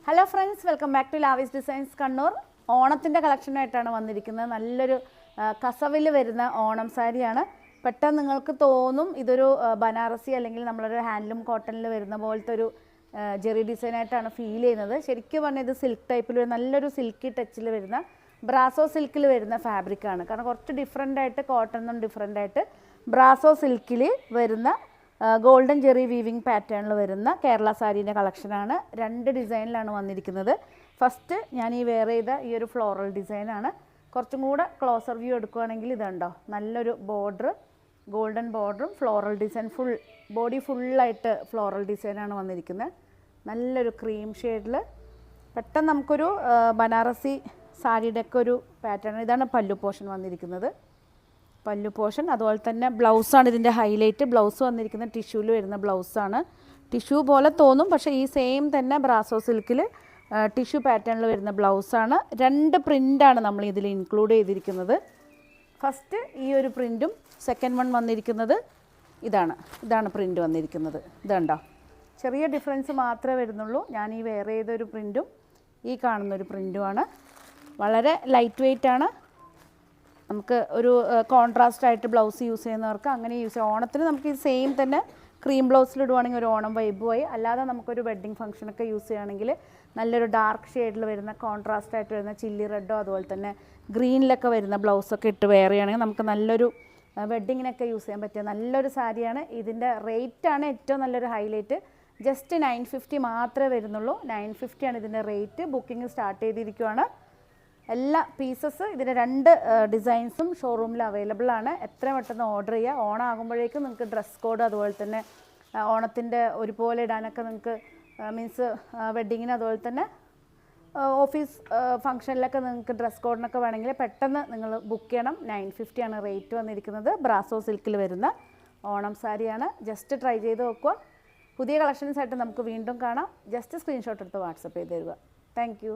Hello friends, welcome back to Lavis designs Kannur. ഓണത്തിൻ്റെ കളക്ഷനായിട്ടാണ് വന്നിരിക്കുന്നത്. നല്ലൊരു കസവിൽ വരുന്ന ഓണം സാരിയാണ്. പെട്ടെന്ന് നിങ്ങൾക്ക് തോന്നും ഇതൊരു ബനാറസി അല്ലെങ്കിൽ നമ്മളൊരു ഹാൻഡ്ലൂം കോട്ടണിൽ വരുന്ന പോലത്തെ ഒരു ജെറി ഡിസൈനായിട്ടാണ് ഫീൽ ചെയ്യുന്നത്. ശരിക്കും പറഞ്ഞാൽ ഇത് സിൽക്ക് ടൈപ്പിൽ നല്ലൊരു സിൽക്കി ടച്ചിൽ വരുന്ന ബ്രാസോ സിൽക്കിൽ വരുന്ന ഫാബ്രിക്കാണ്. കാരണം കുറച്ച് ഡിഫറെൻ്റ് ആയിട്ട് കോട്ടൺ നിന്നും ഡിഫറെൻ്റ് ആയിട്ട് ബ്രാസോ സിൽക്കിൽ വരുന്ന ഗോൾഡൻ ജെറി വീവിങ് പാറ്റേണിൽ വരുന്ന കേരള സാരീൻ്റെ കളക്ഷനാണ്. 2 ഡിസൈനിലാണ് വന്നിരിക്കുന്നത്. ഫസ്റ്റ് ഞാൻ ഈ വെയർ ചെയ്ത ഈ ഒരു ഫ്ലോറൽ ഡിസൈനാണ്. കുറച്ചും കൂടെ ക്ലോസർ വ്യൂ എടുക്കുകയാണെങ്കിൽ ഇതുണ്ടോ, നല്ലൊരു ബോർഡർ, ഗോൾഡൻ ബോർഡറും ഫ്ലോറൽ ഡിസൈൻ, ഫുൾ ബോഡി ഫുള്ളായിട്ട് ഫ്ലോറൽ ഡിസൈനാണ് വന്നിരിക്കുന്നത്. നല്ലൊരു ക്രീം ഷെയ്ഡിൽ പെട്ടെന്ന് നമുക്കൊരു ബനാറസി സാരിയുടെ ഒക്കെ ഒരു പാറ്റേൺ. ഇതാണ് പല്ലു പോർഷൻ വന്നിരിക്കുന്നത്. പല്ലു പോർഷൻ അതുപോലെ തന്നെ ബ്ലൗസാണ് ഇതിൻ്റെ ഹൈലൈറ്റ്. ബ്ലൗസ് വന്നിരിക്കുന്നത് ടിഷ്യൂവിൽ വരുന്ന ബ്ലൗസാണ്. ടിഷ്യൂ പോലെ തോന്നും, പക്ഷേ ഈ സെയിം തന്നെ ബ്രാസോ സിൽക്കിൽ ടിഷ്യൂ പാറ്റേണിൽ വരുന്ന ബ്ലൗസാണ്. 2 പ്രിൻ്റാണ് നമ്മൾ ഇതിൽ ഇൻക്ലൂഡ് ചെയ്തിരിക്കുന്നത്. ഫസ്റ്റ് ഈ ഒരു പ്രിൻറ്റും സെക്കൻഡ് വൺ വന്നിരിക്കുന്നത് ഇതാണ് പ്രിൻ്റ് വന്നിരിക്കുന്നത്. ഇതുണ്ടോ, ചെറിയ ഡിഫറൻസ് മാത്രമേ വരുന്നുള്ളൂ. ഞാൻ ഈ വെയർ ചെയ്തൊരു പ്രിൻറ്റും ഈ കാണുന്നൊരു പ്രിൻറ്റുമാണ്. വളരെ ലൈറ്റ് വെയ്റ്റ് ആണ്. നമുക്ക് ഒരു കോൺട്രാസ്റ്റ് ആയിട്ട് ബ്ലൗസ് യൂസ് ചെയ്യുന്നവർക്ക് അങ്ങനെ യൂസ് ചെയ്യാം. ഓണത്തിന് നമുക്ക് ഈ സെയിം തന്നെ ക്രീം ബ്ലൗസിലിടുവാണെങ്കിൽ ഒരു ഓണം വൈബുമായി, അല്ലാതെ നമുക്കൊരു വെഡ്ഡിങ് ഫംഗ്ഷനൊക്കെ യൂസ് ചെയ്യുകയാണെങ്കിൽ നല്ലൊരു ഡാർക്ക് ഷെയ്ഡിൽ വരുന്ന കോൺട്രാസ്റ്റ് ആയിട്ട് വരുന്ന ചില്ലി റെഡോ അതുപോലെ തന്നെ ഗ്രീനിലൊക്കെ വരുന്ന ബ്ലൗസൊക്കെ ഇട്ട് വെയർ ചെയ്യുകയാണെങ്കിൽ നമുക്ക് നല്ലൊരു വെഡ്ഡിങ്ങിനൊക്കെ യൂസ് ചെയ്യാൻ പറ്റിയ നല്ലൊരു സാരിയാണ്. ഇതിൻ്റെ റേറ്റാണ് ഏറ്റവും നല്ലൊരു ഹൈലൈറ്റ്. ജസ്റ്റ് 950 മാത്രമേ വരുന്നുള്ളൂ. 950 ആണ് ഇതിൻ്റെ റേറ്റ്. ബുക്കിംഗ് സ്റ്റാർട്ട് ചെയ്തിരിക്കുകയാണ്. എല്ലാ പീസസ് ഇതിൻ്റെ 2 ഡിസൈൻസും ഷോറൂമിൽ അവൈലബിൾ ആണ്. എത്ര പെട്ടെന്ന് ഓർഡർ ചെയ്യുക. ഓണം ആകുമ്പോഴേക്കും നിങ്ങൾക്ക് ഡ്രസ് കോഡ് അതുപോലെ തന്നെ ഓണത്തിൻ്റെ ഒരുപോലെ ഇടാനൊക്കെ നിങ്ങൾക്ക് മീൻസ് വെഡ്ഡിങ്ങിന് അതുപോലെ തന്നെ ഓഫീസ് ഫംഗ്ഷനിലൊക്കെ നിങ്ങൾക്ക് ഡ്രസ് കോഡിനൊക്കെ വേണമെങ്കിൽ പെട്ടെന്ന് നിങ്ങൾ ബുക്ക് ചെയ്യണം. 950 ആണ് റേറ്റ് വന്നിരിക്കുന്നത്. ബ്രാസോ സിൽക്കിൽ വരുന്ന ഓണം സാരിയാണ്. ജസ്റ്റ് ട്രൈ ചെയ്ത് നോക്കുക. പുതിയ കളക്ഷൻസ് ആയിട്ട് നമുക്ക് വീണ്ടും കാണാം. ജസ്റ്റ് സ്ക്രീൻഷോട്ട് എടുത്ത് വാട്സപ്പ് ചെയ്ത് തരിക. താങ്ക്